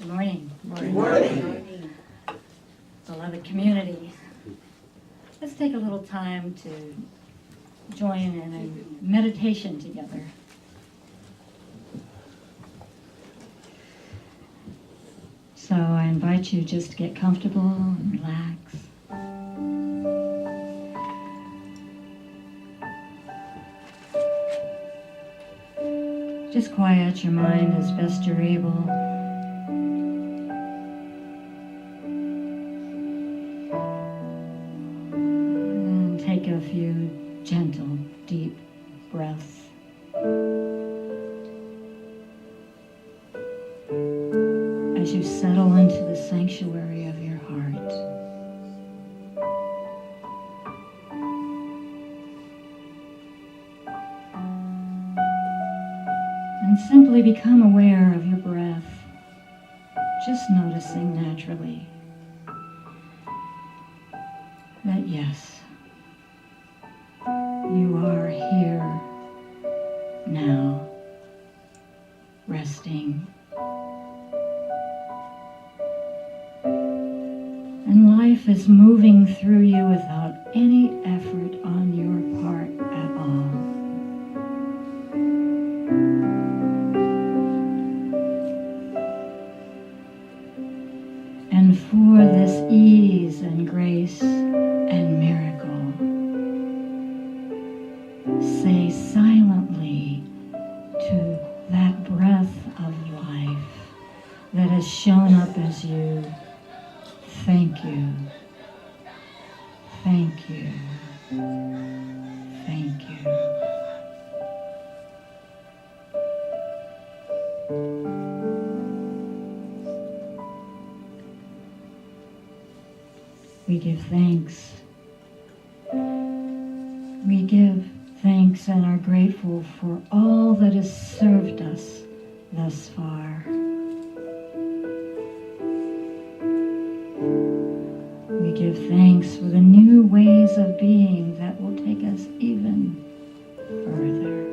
Good morning. Good morning. Beloved community, let's take a little time to join in a meditation together. So I invite you just to get comfortable and relax. Just quiet your mind as best you're able. And take a few gentle, deep breaths. As you settle into the sanctuary of your heart. And simply become aware of your breath, just noticing naturally that yes, you are here now, resting. And life is moving through you without any effort on your part at all. And for this ease and grace and miracle, say silently to that breath of life that has shown up as you, thank you, thank you, thank you. We give thanks. We give thanks and are grateful for all that has served us thus far. We give thanks for the new ways of being that will take us even further.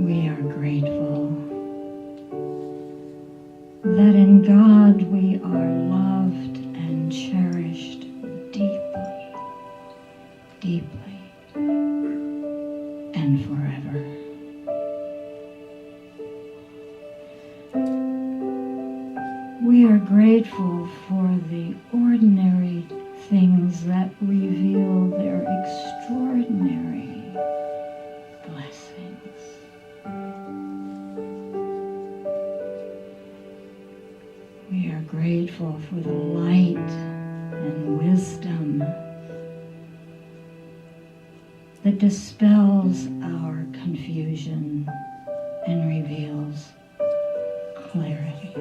We are grateful that in God we are loved and cherished deeply, deeply, and forever. We are grateful for the ordinary things that reveal their extraordinary blessings. We are grateful for the light and wisdom that dispels our confusion and reveals clarity.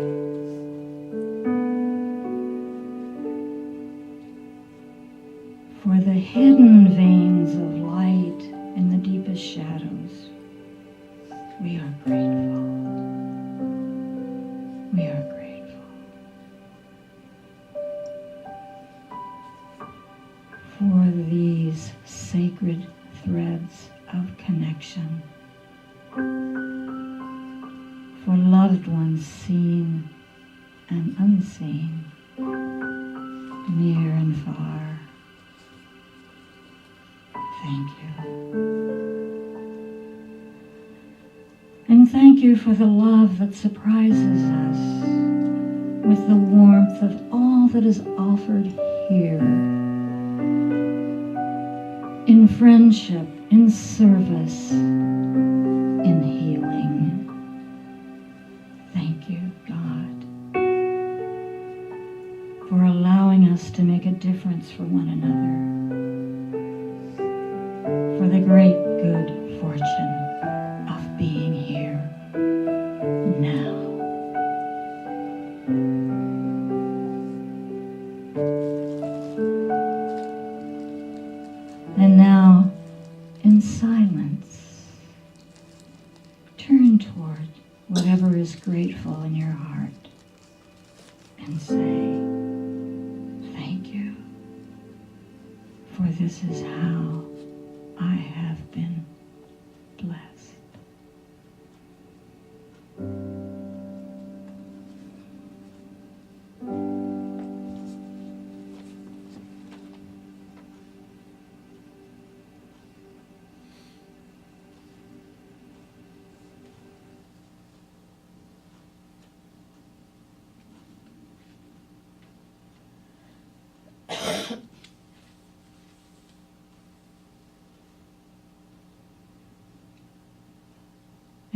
For the hidden veins of light in the deepest shadows, we are grateful. We are grateful. For these sacred threads of connection, for loved ones seen and unseen, near and far. Thank you. And thank you for the love that surprises us with the warmth of all that is offered here. In friendship, in service, in healing. Thank you, God, for allowing us to make a difference for one another, for the great good fortune of being here now. And now, in silence, turn toward whatever is grateful in your heart and say, thank you, for this is how I have been blessed.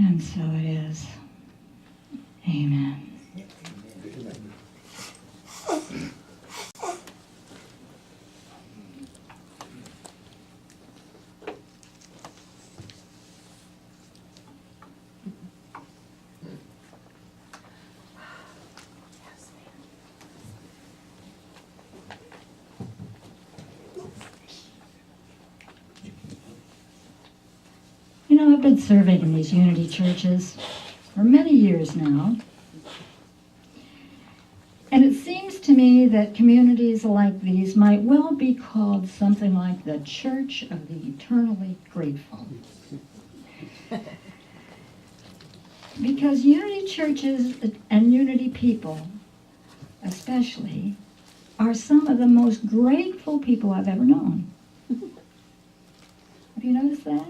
And so it is. Amen. You know, I've been serving in these Unity churches for many years now. And it seems to me that communities like these might well be called something like the Church of the Eternally Grateful. Because Unity churches and Unity people, especially, are some of the most grateful people I've ever known. Have you noticed that?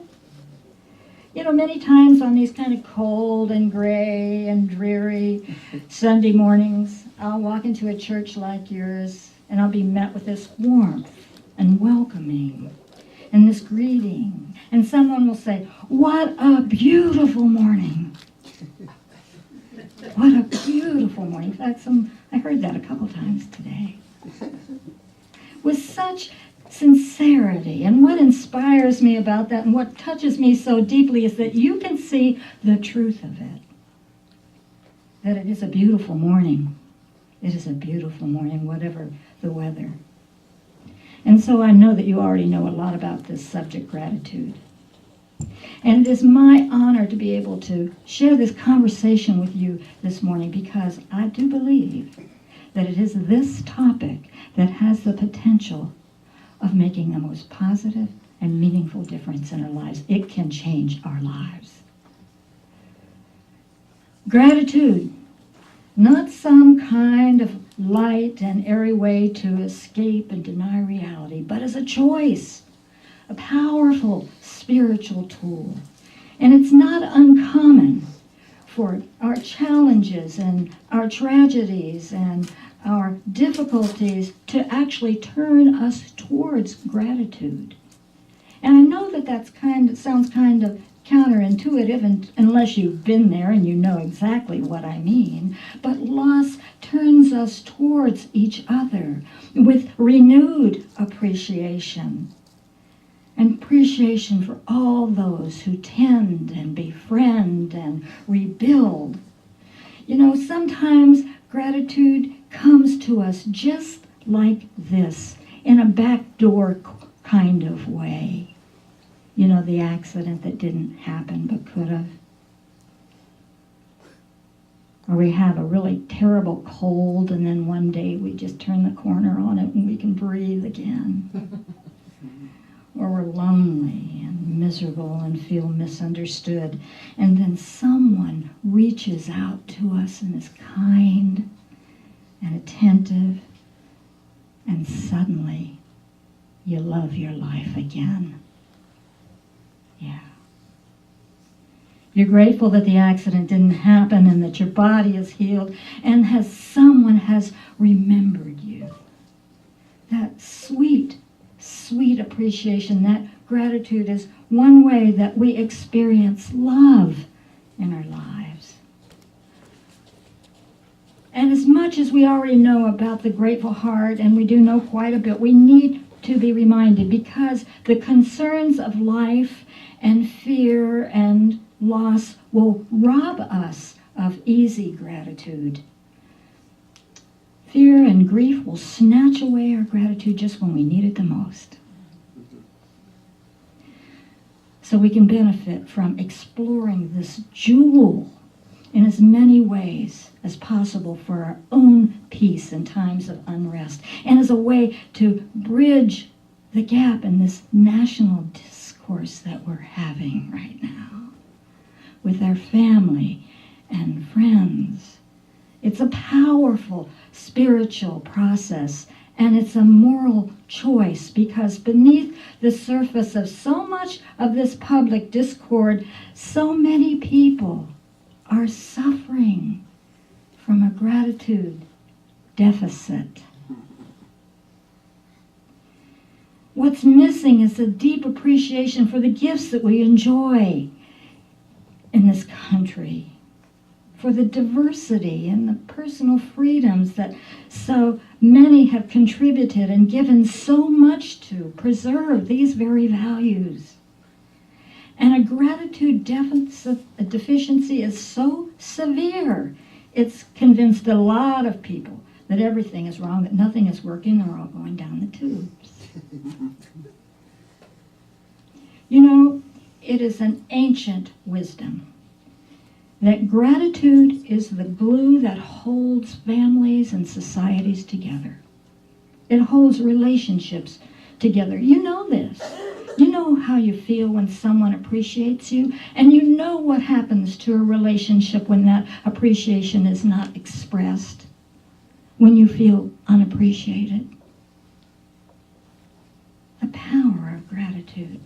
You know, many times on these kind of cold and gray and dreary Sunday mornings, I'll walk into a church like yours and I'll be met with this warmth and welcoming and this greeting. And someone will say, "What a beautiful morning." What a beautiful morning. In fact, I heard that a couple times today. With such sincerity. And what inspires me about that and what touches me so deeply is that you can see the truth of it. That it is a beautiful morning. It is a beautiful morning, whatever the weather. And so I know that you already know a lot about this subject, gratitude. And it is my honor to be able to share this conversation with you this morning because I do believe that it is this topic that has the potential of making the most positive and meaningful difference in our lives. It can change our lives. Gratitude, not some kind of light and airy way to escape and deny reality, but as a choice, a powerful spiritual tool. And it's not uncommon for our challenges and our tragedies and our difficulties to actually turn us towards gratitude. And I know that sounds kind of counterintuitive unless you've been there and you know exactly what I mean. But loss turns us towards each other with renewed appreciation. And appreciation for all those who tend and befriend and rebuild. You know, sometimes gratitude comes to us just like this, in a backdoor kind of way. You know, the accident that didn't happen but could have. Or we have a really terrible cold and then one day we just turn the corner on it and we can breathe again. Or we're lonely and miserable and feel misunderstood. And then someone reaches out to us and is kind and attentive. And suddenly, you love your life again. Yeah. You're grateful that the accident didn't happen and that your body is healed and someone has remembered you. That sweet appreciation, that gratitude is one way that we experience love in our lives. And as much as we already know about the grateful heart, and we do know quite a bit, we need to be reminded because the concerns of life and fear and loss will rob us of easy gratitude. Fear and grief will snatch away our gratitude just when we need it the most. So we can benefit from exploring this jewel in as many ways as possible for our own peace in times of unrest, and as a way to bridge the gap in this national discourse that we're having right now with our family and friends. It's a powerful spiritual process, and it's a moral choice because beneath the surface of so much of this public discord, so many people are suffering from a gratitude deficit. What's missing is a deep appreciation for the gifts that we enjoy. in this country, for the diversity and the personal freedoms that so many have contributed and given so much to preserve these very values. And a gratitude deficiency is so severe, it's convinced a lot of people that everything is wrong, that nothing is working, they're all going down the tubes. You know, it is an ancient wisdom that gratitude is the glue that holds families and societies together. It holds relationships together. You know this. You know how you feel when someone appreciates you, and you know what happens to a relationship when that appreciation is not expressed, when you feel unappreciated. The power of gratitude.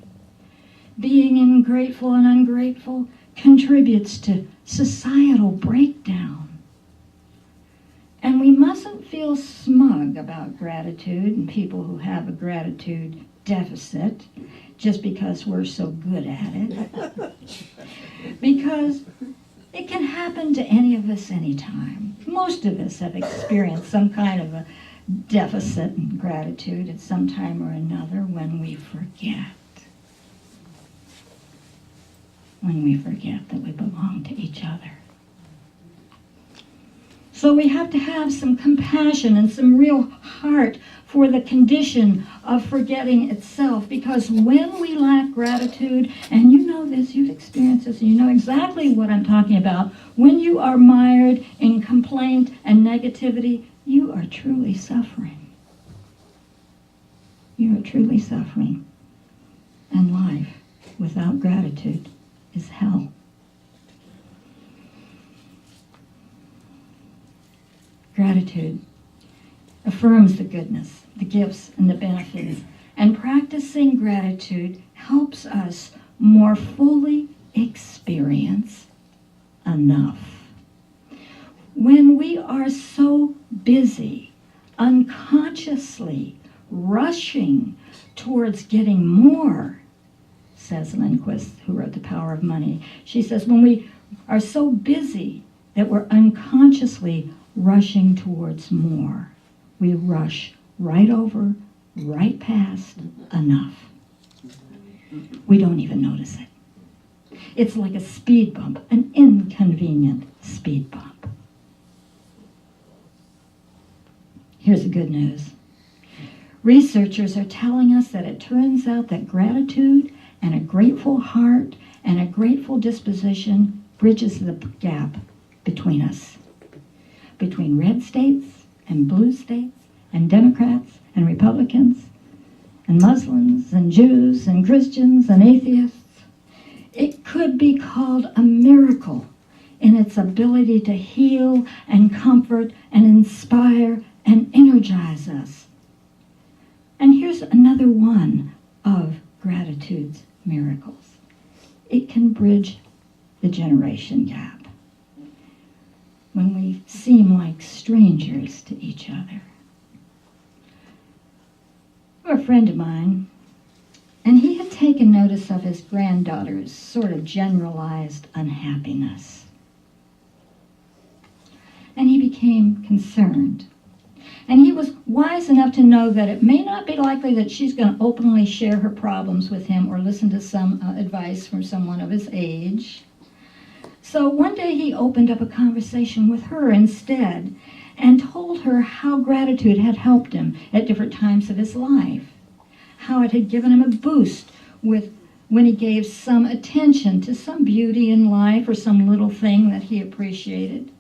Being ungrateful and ungrateful contributes to societal breakdown. And we mustn't feel smug about gratitude and people who have a gratitude deficit just because we're so good at it. Because it can happen to any of us anytime. Most of us have experienced some kind of a deficit in gratitude at some time or another when we forget. When we forget that we belong to each other. So we have to have some compassion and some real heart for the condition of forgetting itself, because when we lack gratitude, and you know this, you've experienced this, and you know exactly what I'm talking about, when you are mired in complaint and negativity, you are truly suffering. You are truly suffering. And life without gratitude is hell. Gratitude affirms the goodness, the gifts, and the benefits. And practicing gratitude helps us more fully experience enough. When we are so busy, unconsciously rushing towards getting more, says Lindquist, who wrote The Power of Money. She says, when we are so busy that we're unconsciously rushing towards more, we rush right over, right past enough. We don't even notice it. It's like a speed bump, an inconvenient speed bump. Here's the good news. Researchers are telling us that it turns out that gratitude and a grateful heart and a grateful disposition bridges the gap between us. Between red states and blue states and Democrats and Republicans and Muslims and Jews and Christians and atheists. It could be called a miracle in its ability to heal and comfort and inspire and energize us. And here's another one of gratitude's miracles. It can bridge the generation gap when we seem like strangers to each other. A friend of mine, and he had taken notice of his granddaughter's sort of generalized unhappiness. And he became concerned. And he was wise enough to know that it may not be likely that she's going to openly share her problems with him or listen to some advice from someone of his age. So one day he opened up a conversation with her instead and told her how gratitude had helped him at different times of his life, how it had given him a boost when he gave some attention to some beauty in life or some little thing that he appreciated.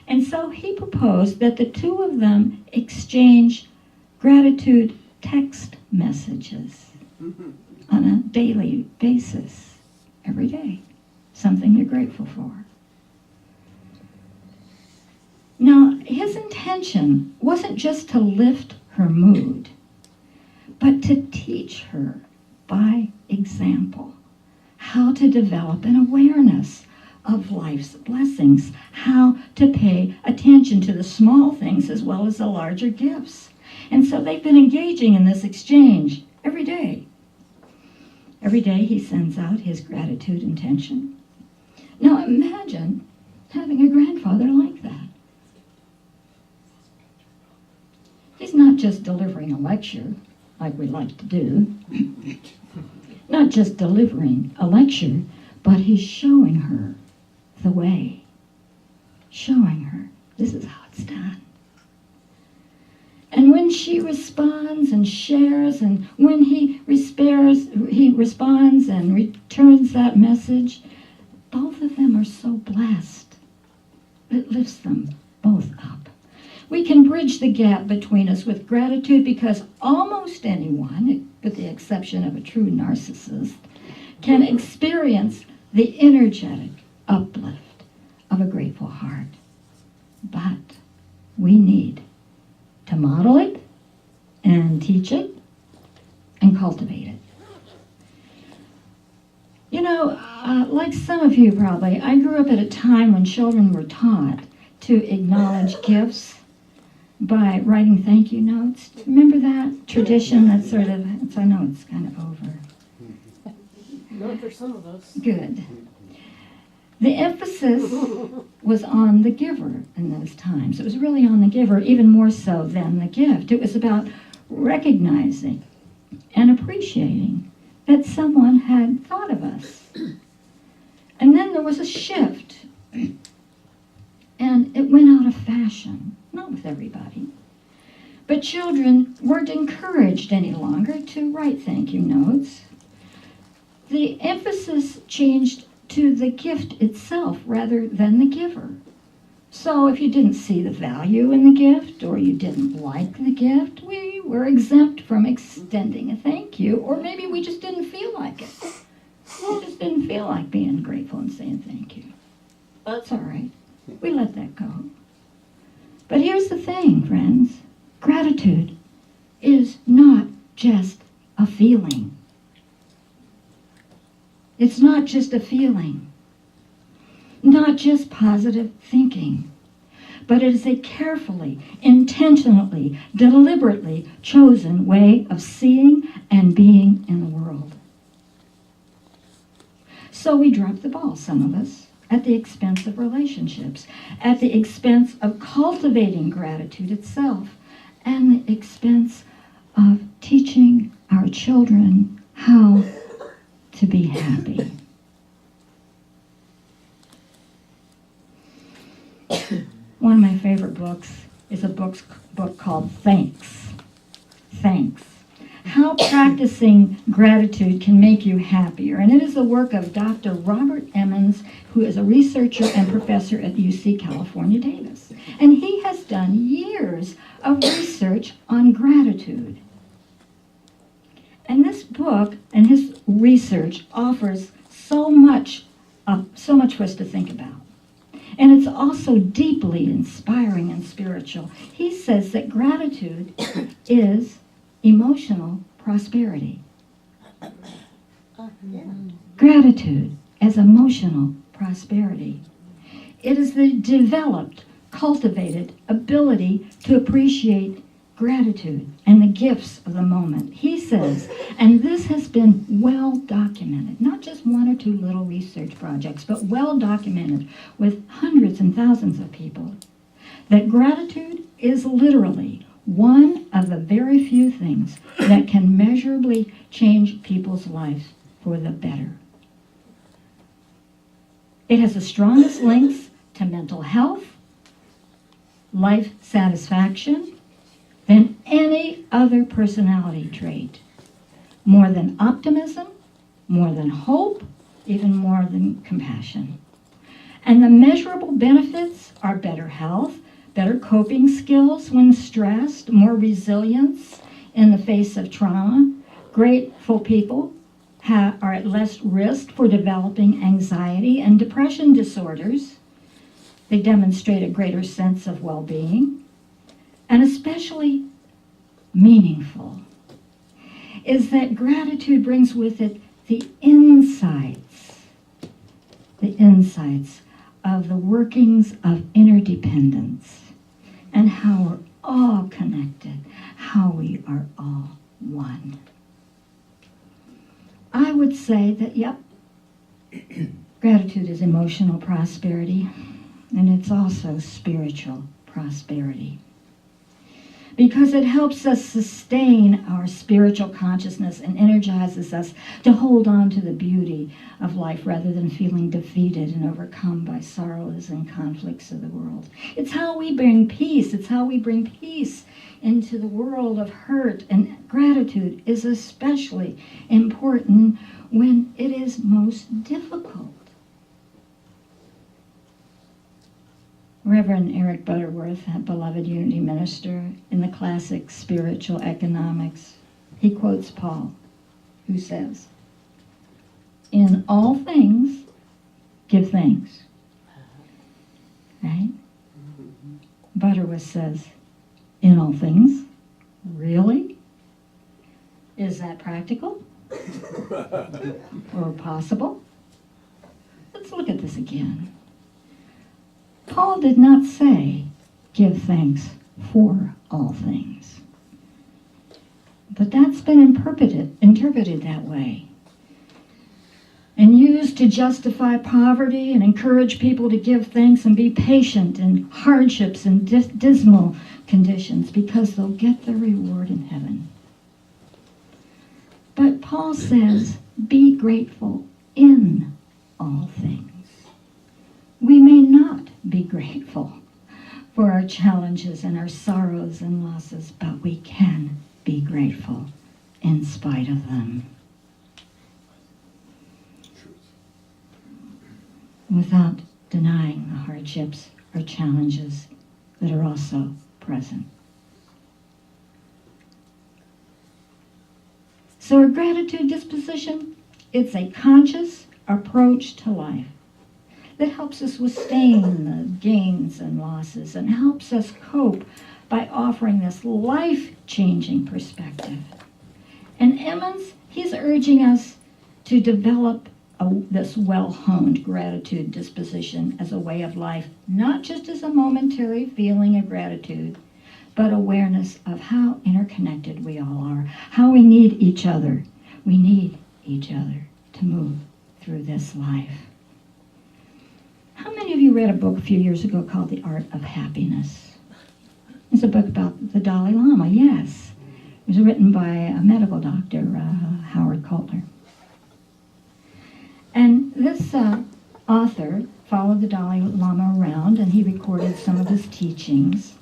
And so he proposed that the two of them exchange gratitude text messages on a daily basis, every day, something you're grateful for. Now, his intention wasn't just to lift her mood, but to teach her by example how to develop an awareness of life's blessings, how to pay attention to the small things as well as the larger gifts. And so they've been engaging in this exchange every day. Every day he sends out his gratitude intention. Now imagine having a grandfather like that. He's not just delivering a lecture, like we like to do, not just delivering a lecture, but he's showing her the way, showing her this is how it's done. And when she responds and shares, and when he responds and returns that message, both of them are so blessed. It lifts them both up. We can bridge the gap between us with gratitude because almost anyone, with the exception of a true narcissist, can experience the energetic uplift of a grateful heart. But we need to model it and teach it and cultivate it. You know, like some of you probably, I grew up at a time when children were taught to acknowledge gifts by writing thank you notes. Remember that tradition? That's sort of, I know it's kind of over. Not for some of us. Good. The emphasis was on the giver in those times. It was really on the giver, even more so than the gift. It was about recognizing and appreciating that someone had thought of us. And then there was a shift, and it went out of fashion, not with everybody. But children weren't encouraged any longer to write thank you notes. The emphasis changed to the gift itself rather than the giver. So if you didn't see the value in the gift or you didn't like the gift, we were exempt from extending a thank you, or maybe we just didn't feel like it. We just didn't feel like being grateful and saying thank you. That's all right. We let that go. But here's the thing, friends. Gratitude is not just a feeling. It's not just a feeling, not just positive thinking, but it is a carefully, intentionally, deliberately chosen way of seeing and being in the world. So we drop the ball, some of us, at the expense of relationships, at the expense of cultivating gratitude itself, and the expense of teaching our children how to be happy. One of my favorite books is a book called Thanks. Thanks. How practicing gratitude can make you happier. And it is the work of Dr. Robert Emmons, who is a researcher and professor at UC California, Davis. And he has done years of research on gratitude. And this book and his research offers so much for us to think about. And it's also deeply inspiring and spiritual. He says that gratitude is emotional prosperity. Gratitude as emotional prosperity. It is the developed, cultivated ability to appreciate gratitude and the gifts of the moment. He says, and this has been well documented, not just one or two little research projects, but well documented with hundreds and thousands of people, that gratitude is literally one of the very few things that can measurably change people's lives for the better. It has the strongest links to mental health, life satisfaction, than any other personality trait. More than optimism, more than hope, even more than compassion. And the measurable benefits are better health, better coping skills when stressed, more resilience in the face of trauma. Grateful people are at less risk for developing anxiety and depression disorders. They demonstrate a greater sense of well-being. And especially meaningful is that gratitude brings with it the insights of the workings of interdependence and how we're all connected, how we are all one. I would say that, Gratitude is emotional prosperity, and it's also spiritual prosperity, because it helps us sustain our spiritual consciousness and energizes us to hold on to the beauty of life rather than feeling defeated and overcome by sorrows and conflicts of the world. It's how we bring peace. It's how we bring peace into the world of hurt, and gratitude is especially important when it is most difficult. Reverend Eric Butterworth, a beloved Unity minister in the classic Spiritual Economics, he quotes Paul, who says, "In all things, give thanks." Right? Butterworth says, "In all things? Really? Is that practical? Or possible?" Let's look at this again. Paul did not say, "Give thanks for all things." But that's been interpreted that way, and used to justify poverty and encourage people to give thanks and be patient in hardships and dismal conditions because they'll get the reward in heaven. But Paul says, be grateful in all things. We may not be grateful for our challenges and our sorrows and losses, but we can be grateful in spite of them, without denying the hardships or challenges that are also present. So a gratitude disposition, it's a conscious approach to life that helps us withstand the gains and losses and helps us cope by offering this life-changing perspective. And Emmons, he's urging us to develop this well-honed gratitude disposition as a way of life, not just as a momentary feeling of gratitude, but awareness of how interconnected we all are, how we need each other. We need each other to move through this life. How many of you read a book a few years ago called The Art of Happiness? It's a book about the Dalai Lama, yes. It was written by a medical doctor, Howard Coulter. And this author followed the Dalai Lama around, and he recorded some of his teachings.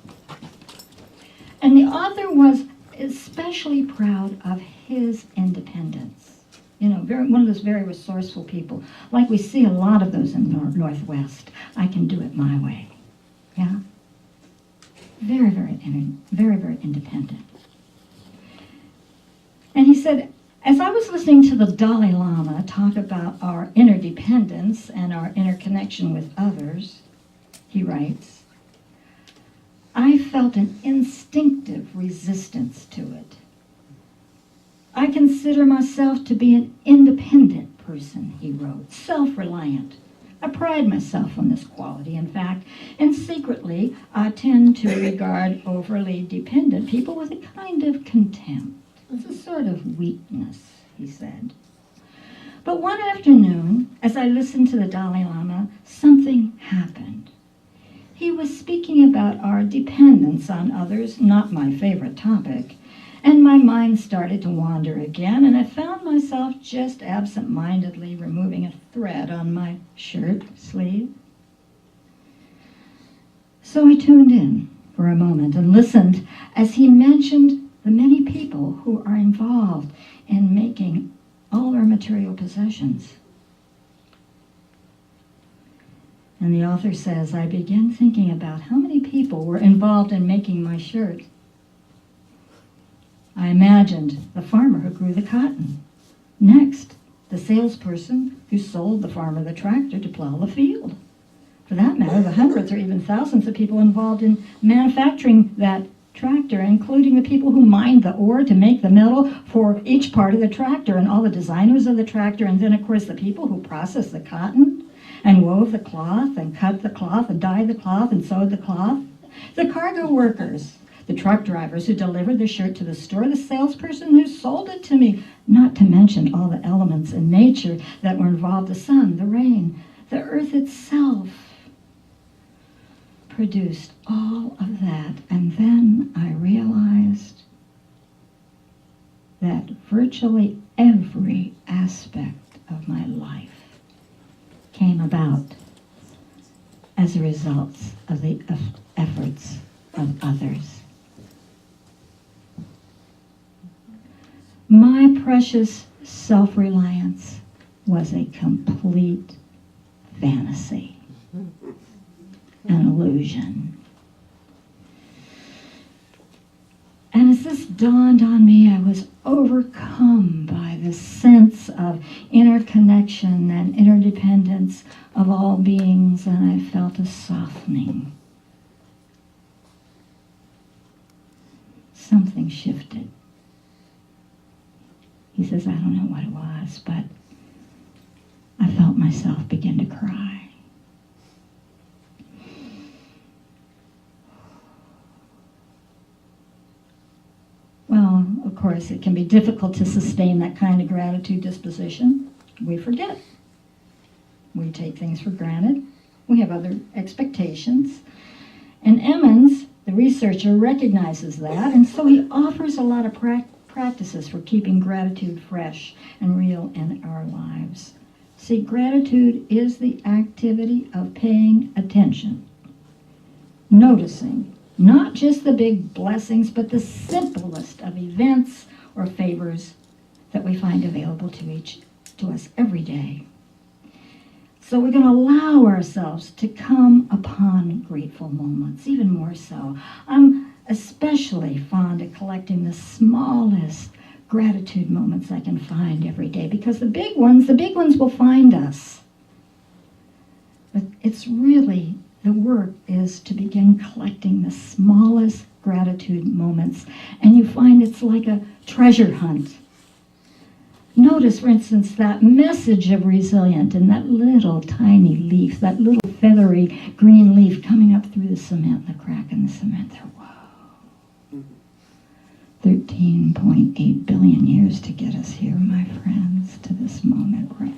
And the author was especially proud of his independence. You know, one of those very resourceful people. Like we see a lot of those in the Northwest. I can do it my way. Yeah? Very, very independent. And he said, as I was listening to the Dalai Lama talk about our interdependence and our interconnection with others, he writes, I felt an instinctive resistance to it. I consider myself to be an independent person, he wrote, self-reliant. I pride myself on this quality, in fact, and secretly I tend to regard overly dependent people with a kind of contempt. It's a sort of weakness, he said. But one afternoon, as I listened to the Dalai Lama, something happened. He was speaking about our dependence on others, not my favorite topic, and my mind started to wander again, and I found myself just absent-mindedly removing a thread on my shirt sleeve. So I tuned in for a moment and listened as he mentioned the many people who are involved in making all our material possessions. And the author says, I began thinking about how many people were involved in making my shirt. I imagined the farmer who grew the cotton. Next, the salesperson who sold the farmer the tractor to plow the field. For that matter, the hundreds or even thousands of people involved in manufacturing that tractor, including the people who mined the ore to make the metal for each part of the tractor, and all the designers of the tractor, and then, of course, the people who processed the cotton and wove the cloth and cut the cloth and dyed the cloth and sewed the cloth. The cargo workers, the truck drivers who delivered the shirt to the store, the salesperson who sold it to me, not to mention all the elements in nature that were involved, the sun, the rain, The earth itself produced all of that. And then I realized that virtually every aspect of my life came about as a result of the efforts of others. My precious self-reliance was a complete fantasy, an illusion. And as this dawned on me, I was overcome by the sense of interconnection and interdependence of all beings, and I felt a softening. Something shifted. He says, I don't know what it was, but I felt myself begin to cry. Well, of course, it can be difficult to sustain that kind of gratitude disposition. We forget. We take things for granted. We have other expectations. And Emmons, the researcher, recognizes that, and so he offers a lot of practices for keeping gratitude fresh and real in our lives. See, gratitude is the activity of paying attention, noticing not just the big blessings, but the simplest of events or favors that we find available to us every day. So we're going to allow ourselves to come upon grateful moments, even more so. I'm especially fond of collecting the smallest gratitude moments I can find every day, because the big ones will find us. But it's really, the work is to begin collecting the smallest gratitude moments, and you find it's like a treasure hunt. Notice, for instance, that message of resilient and that little tiny leaf, that little feathery green leaf coming up through the cement, the crack in the cement there. Wow. 13.8 billion years to get us here, my friends, to this moment right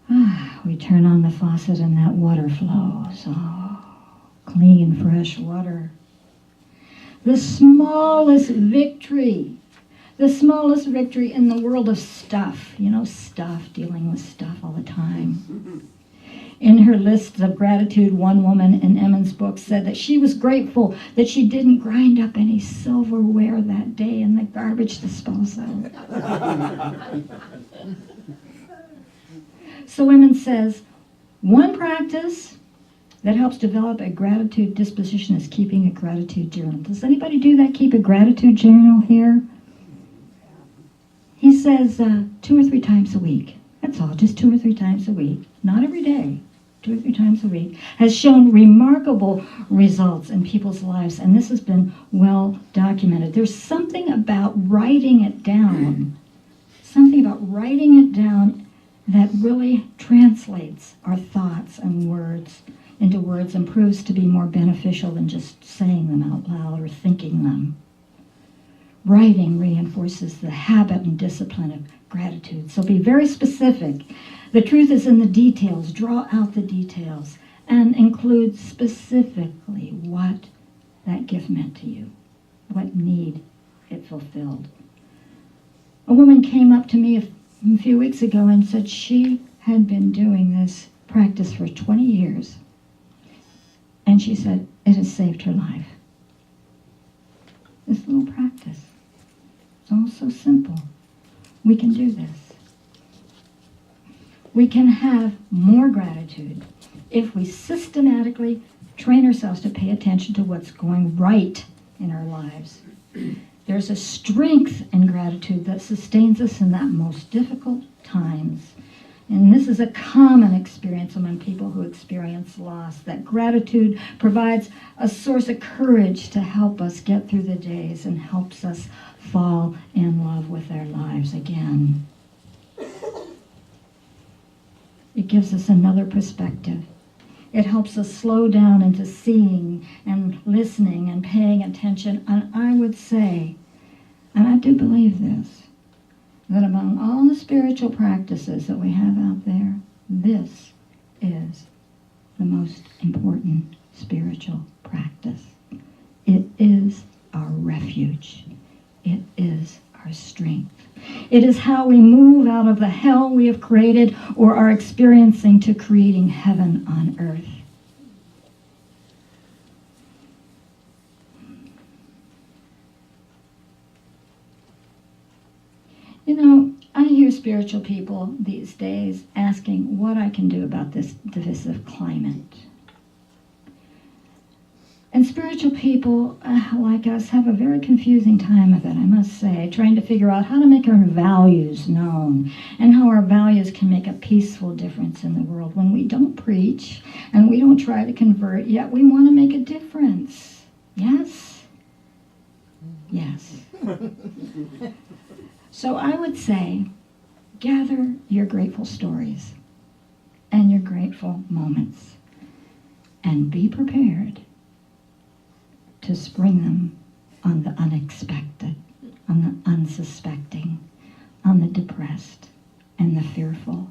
now. We turn on the faucet and that water flows. Oh, clean, fresh water. The smallest victory in the world of stuff. You know, stuff, dealing with stuff all the time. In her list of gratitude, one woman in Emmons' book said that she was grateful that she didn't grind up any silverware that day in the garbage disposal. So Emmons says, one practice that helps develop a gratitude disposition is keeping a gratitude journal. Does anybody do that? Keep a gratitude journal here? He says 2 or 3 times a week. That's all, just 2 or 3 times a week. Not every day, 2 or 3 times a week. Has shown remarkable results in people's lives, and this has been well documented. There's something about writing it down. That really translates our thoughts and words into words and proves to be more beneficial than just saying them out loud or thinking them. Writing reinforces the habit and discipline of gratitude. So be very specific. The truth is in the details. Draw out the details and include specifically what that gift meant to you, what need it fulfilled. A woman came up to me a few weeks ago and said she had been doing this practice for 20 years. And she said it has saved her life. This little practice. It's all so simple. We can do this. We can have more gratitude if we systematically train ourselves to pay attention to what's going right in our lives. There's a strength in gratitude that sustains us in that most difficult times. And this is a common experience among people who experience loss, that gratitude provides a source of courage to help us get through the days and helps us fall in love with our lives again. It gives us another perspective. It helps us slow down into seeing and listening and paying attention. And I would say And I do believe this, that among all the spiritual practices that we have out there, this is the most important spiritual practice. It is our refuge. It is our strength. It is how we move out of the hell we have created or are experiencing to creating heaven on earth. You know, I hear spiritual people these days asking what I can do about this divisive climate. And spiritual people like us have a very confusing time of it, I must say, trying to figure out how to make our values known and how our values can make a peaceful difference in the world when we don't preach and we don't try to convert, yet we want to make a difference. Yes? Yes. So I would say, gather your grateful stories and your grateful moments and be prepared to spring them on the unexpected, on the unsuspecting, on the depressed and the fearful.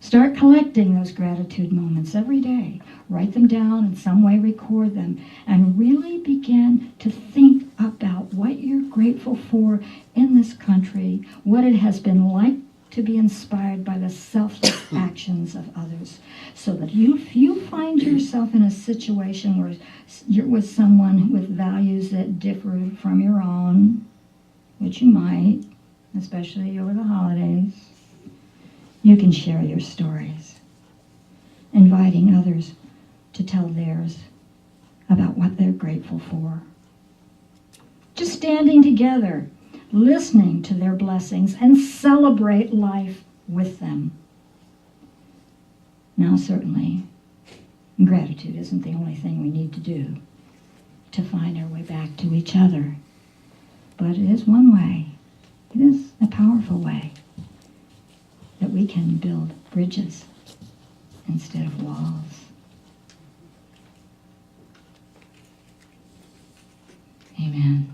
Start collecting those gratitude moments every day. Write them down, in some way record them, and really begin to think about what you're grateful for in this country, what it has been like to be inspired by the selfless actions of others, so that if you find yourself in a situation where you're with someone with values that differ from your own, which you might, especially over the holidays, you can share your stories, inviting others to tell theirs about what they're grateful for. Just standing together, listening to their blessings, and celebrate life with them. Now, certainly, gratitude isn't the only thing we need to do to find our way back to each other. But it is one way. It is a powerful way that we can build bridges instead of walls. Amen.